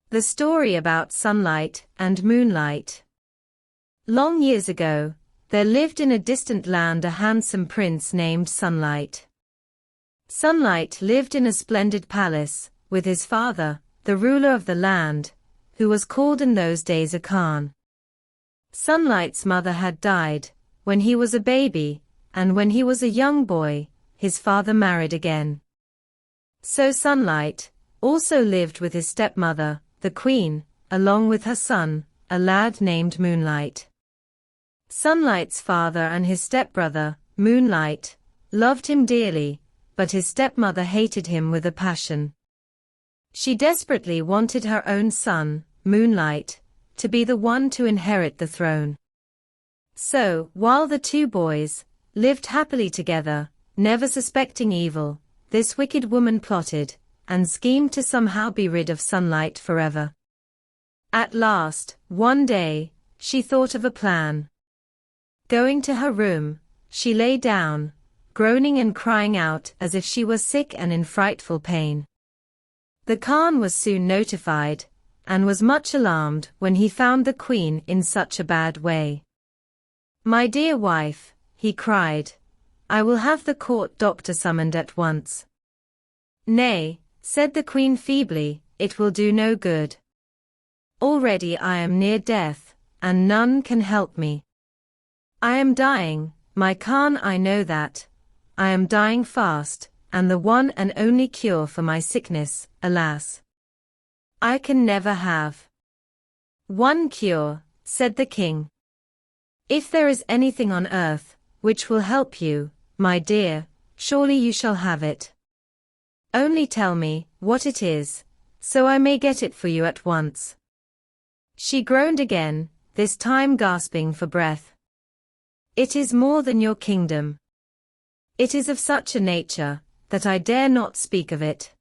The story about sunlight and moonlight. Long years ago, there lived in a distant land a handsome prince named Sunlight. Sunlight lived in a splendid palace, with his father, the ruler of the land, who was called in those days a Khan. Sunlight's mother had died when he was a baby, and when he was a young boy, his father married again. So Sunlight also lived with his stepmother, the queen, along with her son, a lad named Moonlight. Sunlight's father and his stepbrother, Moonlight, loved him dearly, but his stepmother hated him with a passion. She desperately wanted her own son, Moonlight, to be the one to inherit the throne. So, while the two boys lived happily together, never suspecting evil, this wicked woman plotted and schemed to somehow be rid of Sunlight forever. At last, one day, she thought of a plan. Going to her room, she lay down, groaning and crying out as if she was sick and in frightful pain. The Khan was soon notified, and was much alarmed when he found the queen in such a bad way. "My dear wife," he cried, "I will have the court doctor summoned at once." "Nay," said the queen feebly, "it will do no good. Already I am near death, and none can help me. I am dying, my Khan, I know that. I am dying fast, and the one and only cure for my sickness, alas, I can never have." "One cure," said the king. "If there is anything on earth which will help you, my dear, surely you shall have it. Only tell me what it is, so I may get it for you at once." She groaned again, this time gasping for breath. "It is more than your kingdom. It is of such a nature that I dare not speak of it."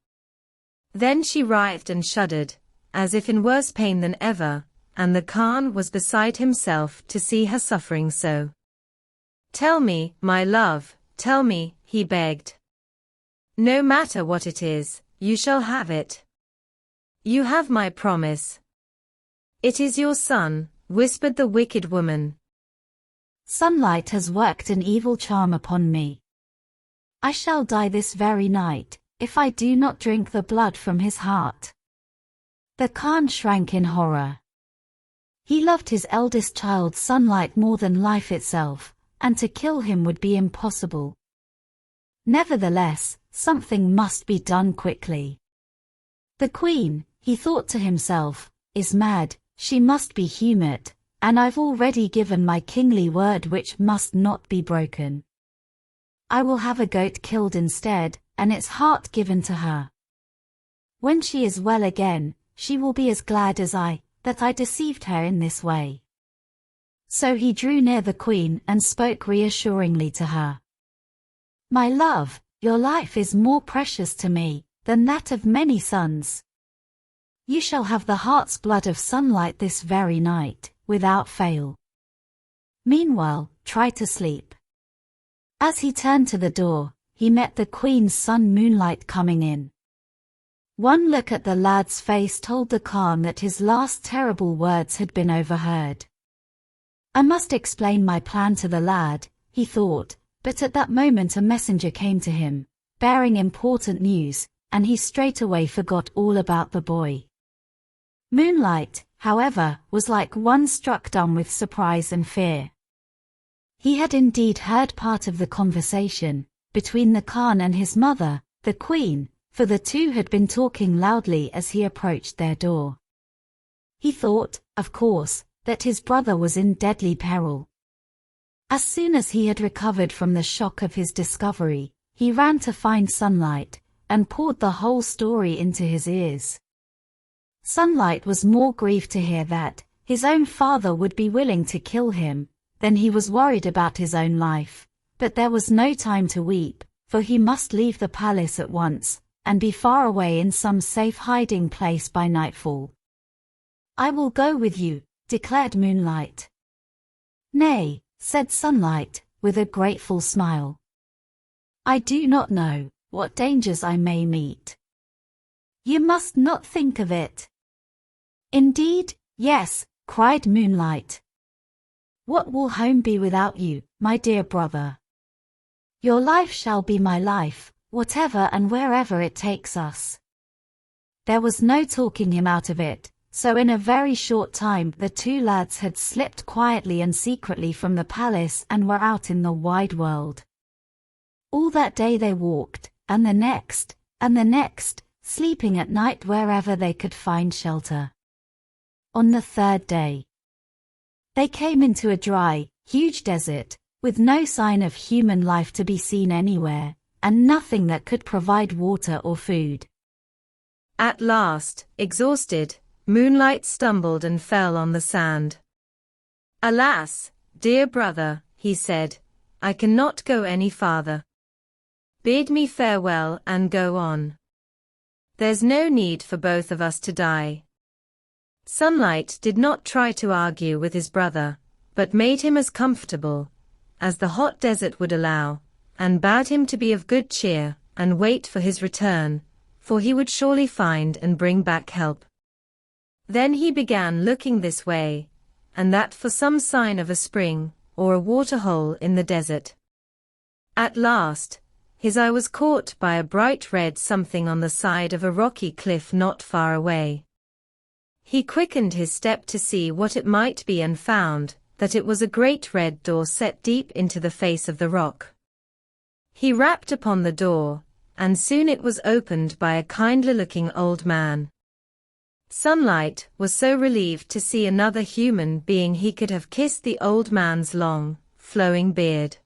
Then she writhed and shuddered, as if in worse pain than ever, and the Khan was beside himself to see her suffering so. "Tell me, my love, tell me," he begged. "No matter what it is, you shall have it. You have my promise." "It is your son," whispered the wicked woman. "Sunlight has worked an evil charm upon me. I shall die this very night, if I do not drink the blood from his heart." The Khan shrank in horror. He loved his eldest child Sunlight more than life itself, and to kill him would be impossible. Nevertheless, something must be done quickly. The queen, he thought to himself, is mad, she must be humoured, and I've already given my kingly word which must not be broken. I will have a goat killed instead, and its heart given to her. When she is well again, she will be as glad as I, that I deceived her in this way. So he drew near the queen and spoke reassuringly to her. "My love, your life is more precious to me than that of many sons. You shall have the heart's blood of Sunlight this very night, without fail. Meanwhile, try to sleep." As he turned to the door, he met the queen's son Moonlight coming in. One look at the lad's face told the Khan that his last terrible words had been overheard. "I must explain my plan to the lad," he thought, but at that moment a messenger came to him, bearing important news, and he straightway forgot all about the boy. Moonlight, however, was like one struck dumb with surprise and fear. He had indeed heard part of the conversation between the Khan and his mother, the queen, for the two had been talking loudly as he approached their door. He thought, of course, that his brother was in deadly peril. As soon as he had recovered from the shock of his discovery, he ran to find Sunlight, and poured the whole story into his ears. Sunlight was more grieved to hear that his own father would be willing to kill him, than he was worried about his own life, but there was no time to weep, for he must leave the palace at once, and be far away in some safe hiding place by nightfall. "I will go with you," declared Moonlight. "Nay," said Sunlight, with a grateful smile. "I do not know what dangers I may meet." "You must not think of it. Indeed, yes, cried Moonlight. What will home be without you, my dear brother? Your life shall be my life, whatever and wherever it takes us. There was no talking him out of it, so in a very short time the two lads had slipped quietly and secretly from the palace and were out in the wide world. All that day they walked, and the next, sleeping at night wherever they could find shelter. On the third day, they came into a dry, huge desert, with no sign of human life to be seen anywhere, and nothing that could provide water or food. At last, exhausted, Moonlight stumbled and fell on the sand. "Alas, dear brother," he said, "I cannot go any farther. Bid me farewell and go on. There's no need for both of us to die." Sunlight did not try to argue with his brother, but made him as comfortable as the hot desert would allow, and bade him to be of good cheer and wait for his return, for he would surely find and bring back help. Then he began looking this way and that for some sign of a spring or a waterhole in the desert. At last, his eye was caught by a bright red something on the side of a rocky cliff not far away. He quickened his step to see what it might be and found that it was a great red door set deep into the face of the rock. He rapped upon the door, and soon it was opened by a kindly-looking old man. Sunlight was so relieved to see another human being he could have kissed the old man's long, flowing beard.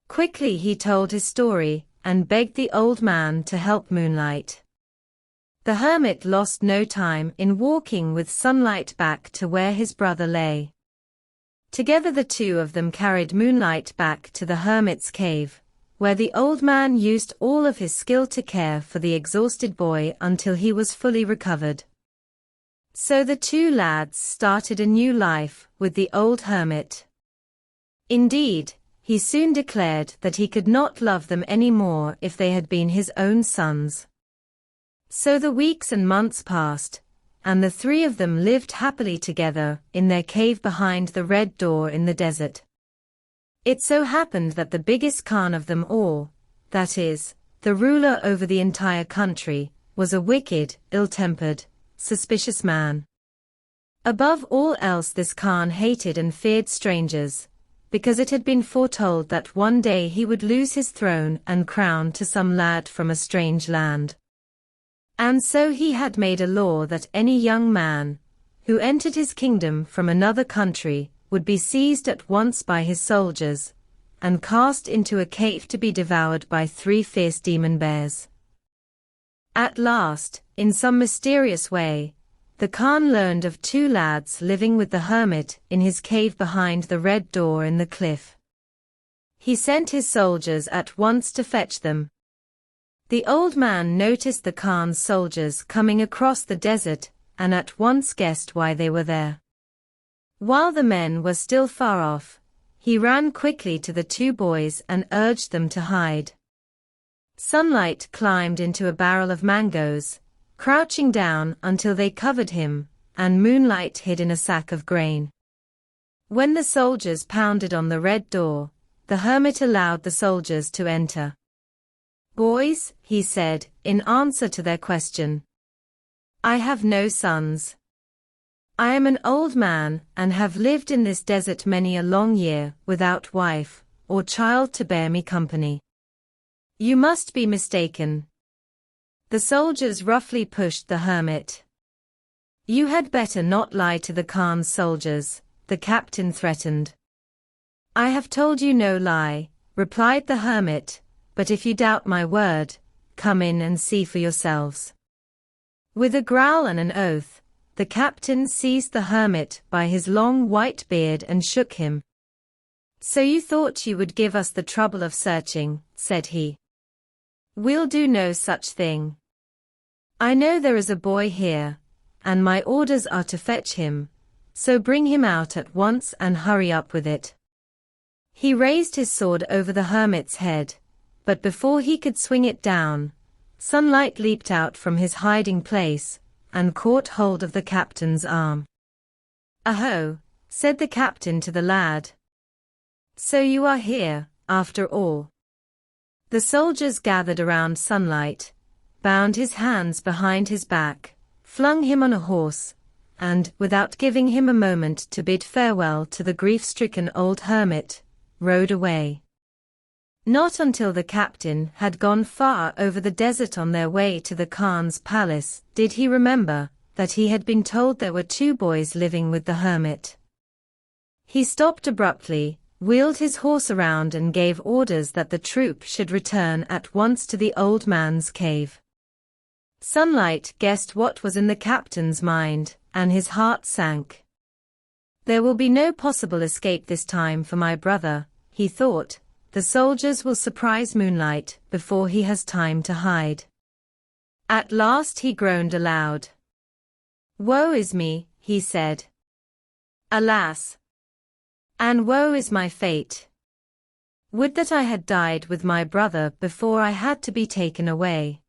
Quickly he told his story, and begged the old man to help Moonlight. The hermit lost no time in walking with Sunlight back to where his brother lay. Together the two of them carried Moonlight back to the hermit's cave, where the old man used all of his skill to care for the exhausted boy until he was fully recovered. So the two lads started a new life with the old hermit. Indeed, he soon declared that he could not love them any more if they had been his own sons. So the weeks and months passed, and the three of them lived happily together in their cave behind the red door in the desert. It so happened that the biggest Khan of them all, that is, the ruler over the entire country, was a wicked, ill-tempered, suspicious man. Above all else this Khan hated and feared strangers, because it had been foretold that one day he would lose his throne and crown to some lad from a strange land. And so he had made a law that any young man who entered his kingdom from another country would be seized at once by his soldiers and cast into a cave to be devoured by 3 fierce demon bears. At last, in some mysterious way, the Khan learned of 2 lads living with the hermit in his cave behind the red door in the cliff. He sent his soldiers at once to fetch them. The old man noticed the Khan's soldiers coming across the desert and at once guessed why they were there. While the men were still far off, he ran quickly to the 2 boys and urged them to hide. Sunlight climbed into a barrel of mangoes, crouching down until they covered him, and Moonlight hid in a sack of grain. When the soldiers pounded on the red door, the hermit allowed the soldiers to enter. "Boys," he said, in answer to their question, "I have no sons. I am an old man and have lived in this desert many a long year without wife or child to bear me company. You must be mistaken." The soldiers roughly pushed the hermit. "You had better not lie to the Khan's soldiers," the captain threatened. "I have told you no lie," replied the hermit, "but if you doubt my word, come in and see for yourselves." With a growl and an oath, the captain seized the hermit by his long white beard and shook him. "So you thought you would give us the trouble of searching," said he. "We'll do no such thing. I know there is a boy here, and my orders are to fetch him, so bring him out at once and hurry up with it." He raised his sword over the hermit's head, but before he could swing it down, Sunlight leaped out from his hiding place, and caught hold of the captain's arm. "Aho," said the captain to the lad. "So you are here, after all." The soldiers gathered around Sunlight, bound his hands behind his back, flung him on a horse, and, without giving him a moment to bid farewell to the grief-stricken old hermit, rode away. Not until the captain had gone far over the desert on their way to the Khan's palace did he remember that he had been told there were 2 boys living with the hermit. He stopped abruptly, wheeled his horse around and gave orders that the troop should return at once to the old man's cave. Sunlight guessed what was in the captain's mind, and his heart sank. "There will be no possible escape this time for my brother," he thought. "The soldiers will surprise Moonlight before he has time to hide." At last he groaned aloud. "Woe is me," he said. "Alas! And woe is my fate. Would that I had died with my brother before I had to be taken away."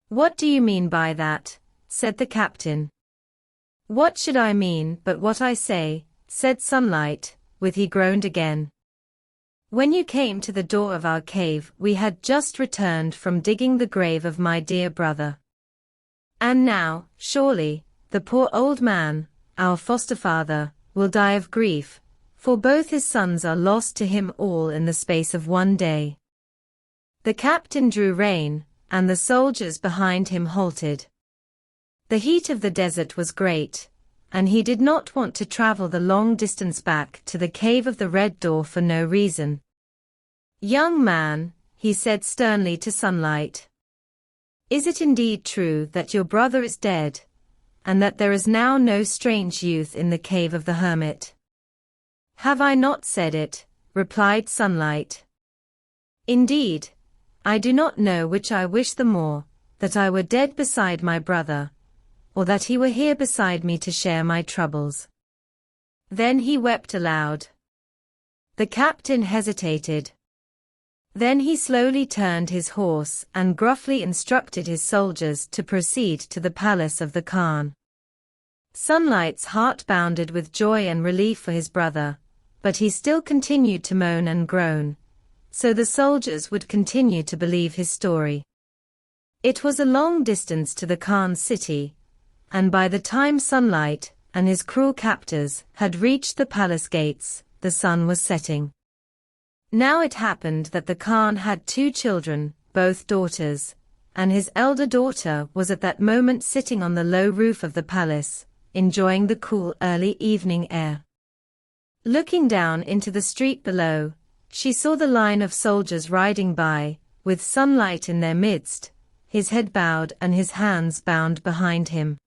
"What do you mean by that?" said the captain. "What should I mean but what I say," said Sunlight, with he groaned again. "When you came to the door of our cave we had just returned from digging the grave of my dear brother. And now, surely, the poor old man, our foster father, will die of grief, for both his sons are lost to him all in the space of one day." The captain drew rein, and the soldiers behind him halted. The heat of the desert was great, and he did not want to travel the long distance back to the cave of the Red Door for no reason. "Young man," he said sternly to Sunlight, "is it indeed true that your brother is dead, and that there is now no strange youth in the cave of the hermit?" "Have I not said it?" replied Sunlight. "Indeed, I do not know which I wish the more, that I were dead beside my brother, or that he were here beside me to share my troubles." Then he wept aloud. The captain hesitated. Then he slowly turned his horse and gruffly instructed his soldiers to proceed to the palace of the Khan. Sunlight's heart bounded with joy and relief for his brother, but he still continued to moan and groan, so the soldiers would continue to believe his story. It was a long distance to the Khan's city, and by the time Sunlight and his cruel captors had reached the palace gates, the sun was setting. Now it happened that the Khan had 2 children, both daughters, and his elder daughter was at that moment sitting on the low roof of the palace, enjoying the cool early evening air. Looking down into the street below, she saw the line of soldiers riding by, with Sunlight in their midst, his head bowed and his hands bound behind him.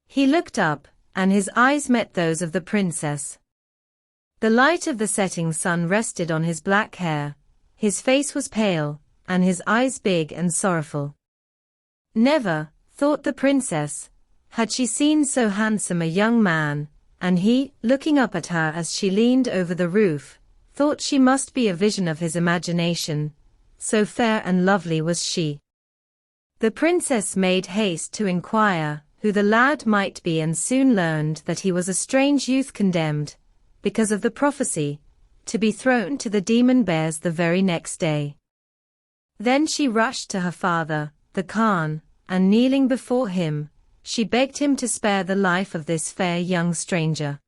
He looked up, and his eyes met those of the princess. The light of the setting sun rested on his black hair, his face was pale, and his eyes big and sorrowful. Never, thought the princess, had she seen so handsome a young man, and he, looking up at her as she leaned over the roof, thought she must be a vision of his imagination, so fair and lovely was she. The princess made haste to inquire who the lad might be and soon learned that he was a strange youth condemned, because of the prophecy, to be thrown to the demon bears the very next day. Then she rushed to her father, the Khan, and kneeling before him, she begged him to spare the life of this fair young stranger.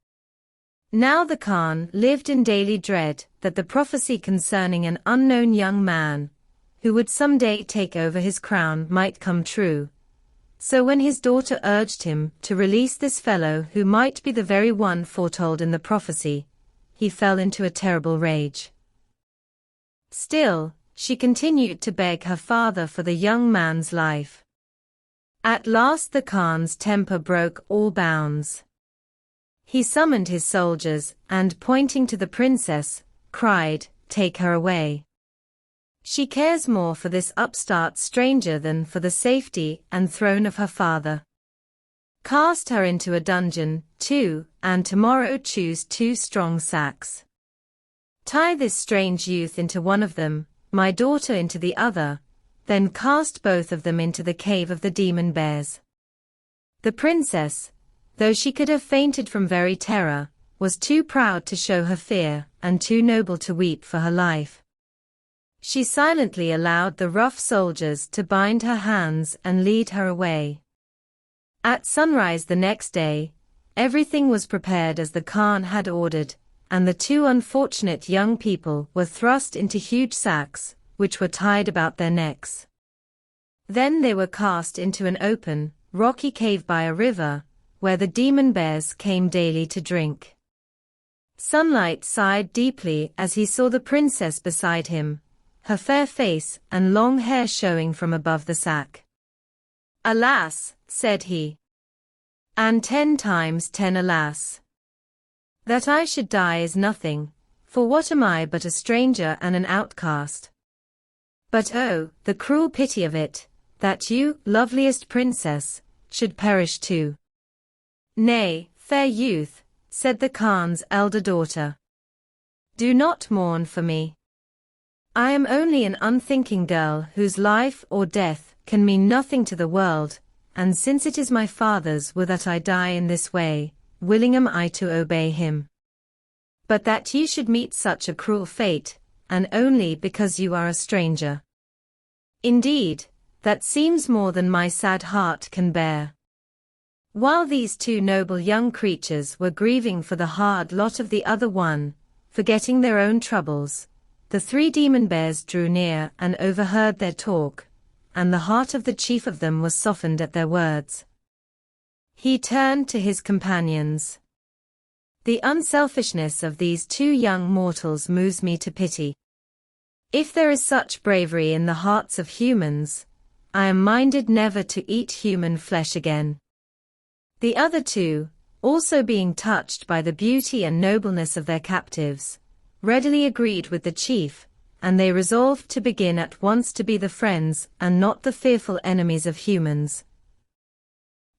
Now the Khan lived in daily dread that the prophecy concerning an unknown young man, who would someday take over his crown, might come true. So when his daughter urged him to release this fellow who might be the very one foretold in the prophecy, he fell into a terrible rage. Still, she continued to beg her father for the young man's life. At last the Khan's temper broke all bounds. He summoned his soldiers and, pointing to the princess, cried, "Take her away. She cares more for this upstart stranger than for the safety and throne of her father. Cast her into a dungeon, too, and tomorrow choose 2 strong sacks. Tie this strange youth into one of them, my daughter into the other, then cast both of them into the cave of the demon bears. The princess, though she could have fainted from very terror, was too proud to show her fear, and too noble to weep for her life. She silently allowed the rough soldiers to bind her hands and lead her away. At sunrise the next day, everything was prepared as the Khan had ordered, and the two unfortunate young people were thrust into huge sacks, which were tied about their necks. Then they were cast into an open, rocky cave by a river, where the demon bears came daily to drink. Sunlight sighed deeply as he saw the princess beside him, her fair face and long hair showing from above the sack. "Alas," said he. "And 10 times 10 alas. That I should die is nothing, for what am I but a stranger and an outcast? But oh, the cruel pity of it, that you, loveliest princess, should perish too." "Nay, fair youth," said the Khan's elder daughter. "Do not mourn for me. I am only an unthinking girl whose life or death can mean nothing to the world, and since it is my father's will that I die in this way, willing am I to obey him. But that you should meet such a cruel fate, and only because you are a stranger. Indeed, that seems more than my sad heart can bear." While these two noble young creatures were grieving for the hard lot of the other one, forgetting their own troubles, the 3 demon bears drew near and overheard their talk, and the heart of the chief of them was softened at their words. He turned to his companions. "The unselfishness of these 2 young mortals moves me to pity. If there is such bravery in the hearts of humans, I am minded never to eat human flesh again." The other 2, also being touched by the beauty and nobleness of their captives, readily agreed with the chief, and they resolved to begin at once to be the friends and not the fearful enemies of humans.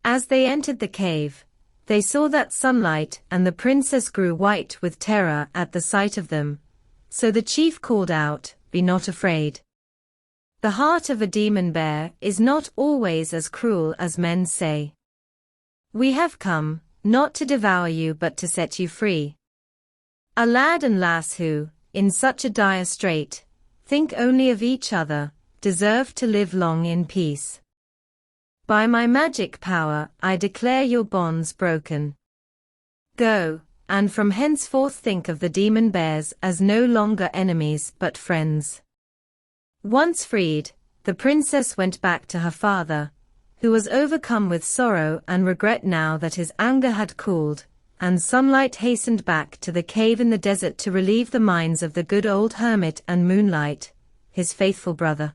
As they entered the cave, they saw that Sunlight and the princess grew white with terror at the sight of them, so the chief called out, "Be not afraid. The heart of a demon bear is not always as cruel as men say. We have come, not to devour you but to set you free. A lad and lass who, in such a dire strait, think only of each other, deserve to live long in peace. By my magic power I declare your bonds broken. Go, and from henceforth think of the demon bears as no longer enemies but friends." Once freed, the princess went back to her father, who was overcome with sorrow and regret now that his anger had cooled, and Sunlight hastened back to the cave in the desert to relieve the minds of the good old hermit and Moonlight, his faithful brother.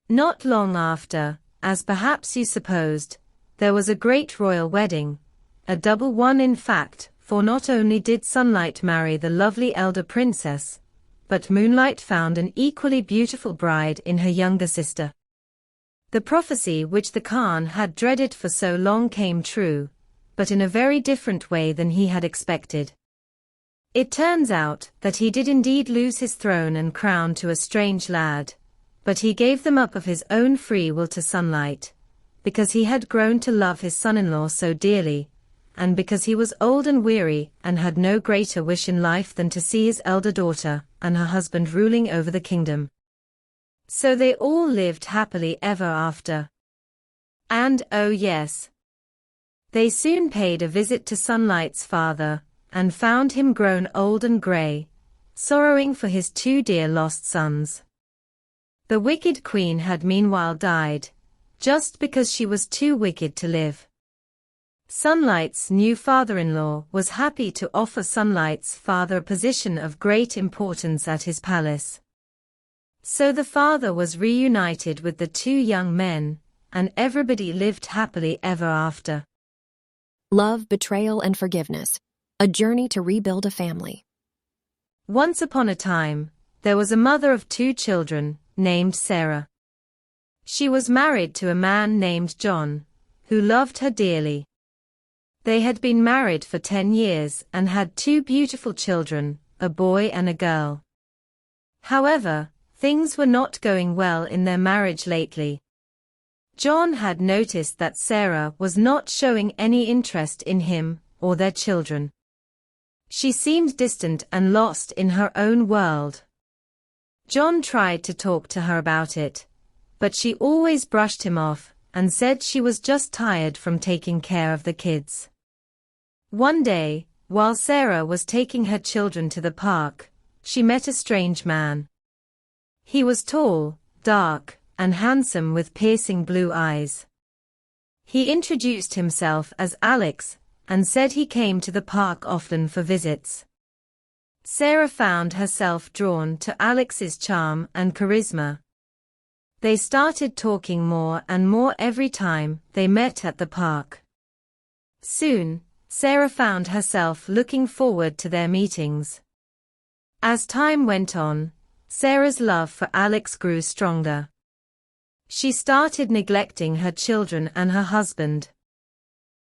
Not long after, as perhaps you supposed, there was a great royal wedding, a double one in fact, for not only did Sunlight marry the lovely elder princess, but Moonlight found an equally beautiful bride in her younger sister. The prophecy which the Khan had dreaded for so long came true, but in a very different way than he had expected. It turns out that he did indeed lose his throne and crown to a strange lad, but he gave them up of his own free will to Sunlight, because he had grown to love his son-in-law so dearly, and because he was old and weary and had no greater wish in life than to see his elder daughter and her husband ruling over the kingdom. So they all lived happily ever after. And oh yes, they soon paid a visit to Sunlight's father, and found him grown old and grey, sorrowing for his 2 dear lost sons. The wicked queen had meanwhile died, just because she was too wicked to live. Sunlight's new father-in-law was happy to offer Sunlight's father a position of great importance at his palace. So the father was reunited with the 2 young men, and everybody lived happily ever after. Love, Betrayal, and Forgiveness. A Journey to Rebuild a Family. Once upon a time, there was a mother of 2 children, named Sarah. She was married to a man named John, who loved her dearly. They had been married for 10 years and had 2 beautiful children, a boy and a girl. However, things were not going well in their marriage lately. John had noticed that Sarah was not showing any interest in him or their children. She seemed distant and lost in her own world. John tried to talk to her about it, but she always brushed him off and said she was just tired from taking care of the kids. One day, while Sarah was taking her children to the park, she met a strange man. He was tall, dark, and handsome with piercing blue eyes. He introduced himself as Alex and said he came to the park often for visits. Sarah found herself drawn to Alex's charm and charisma. They started talking more and more every time they met at the park. Soon, Sarah found herself looking forward to their meetings. As time went on, Sarah's love for Alex grew stronger. She started neglecting her children and her husband.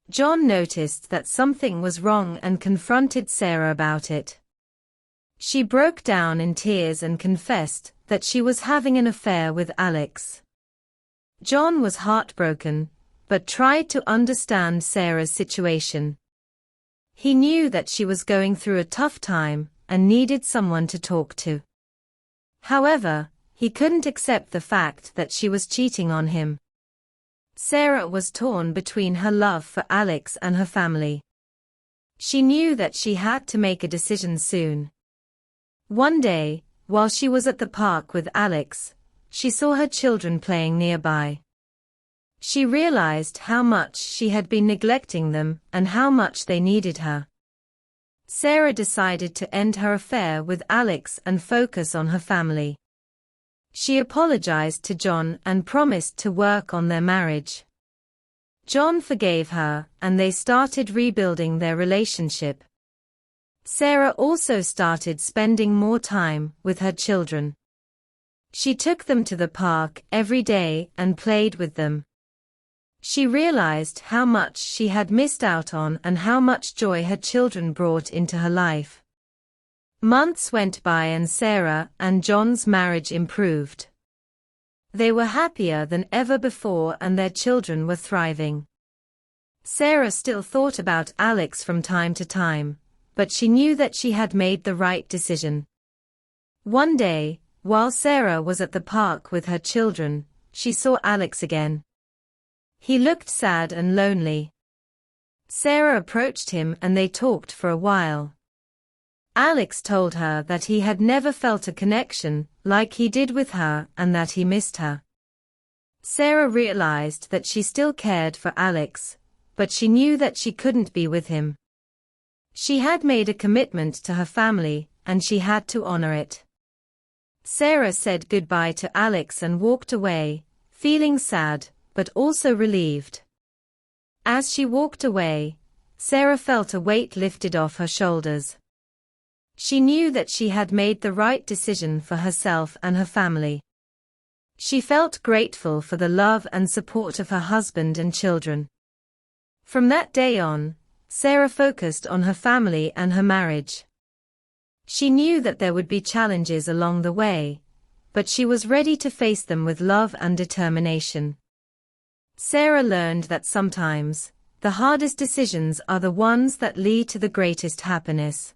John noticed that something was wrong and confronted Sarah about it. She broke down in tears and confessed that she was having an affair with Alex. John was heartbroken, but tried to understand Sarah's situation. He knew that she was going through a tough time and needed someone to talk to. However, he couldn't accept the fact that she was cheating on him. Sarah was torn between her love for Alex and her family. She knew that she had to make a decision soon. One day, while she was at the park with Alex, she saw her children playing nearby. She realized how much she had been neglecting them and how much they needed her. Sarah decided to end her affair with Alex and focus on her family. She apologized to John and promised to work on their marriage. John forgave her, and they started rebuilding their relationship. Sarah also started spending more time with her children. She took them to the park every day and played with them. She realized how much she had missed out on and how much joy her children brought into her life. Months went by and Sarah and John's marriage improved. They were happier than ever before and their children were thriving. Sarah still thought about Alex from time to time, but she knew that she had made the right decision. One day, while Sarah was at the park with her children, she saw Alex again. He looked sad and lonely. Sarah approached him and they talked for a while. Alex told her that he had never felt a connection like he did with her and that he missed her. Sarah realized that she still cared for Alex, but she knew that she couldn't be with him. She had made a commitment to her family, and she had to honor it. Sarah said goodbye to Alex and walked away, feeling sad, but also relieved. As she walked away, Sarah felt a weight lifted off her shoulders. She knew that she had made the right decision for herself and her family. She felt grateful for the love and support of her husband and children. From that day on, Sarah focused on her family and her marriage. She knew that there would be challenges along the way, but she was ready to face them with love and determination. Sarah learned that sometimes, the hardest decisions are the ones that lead to the greatest happiness.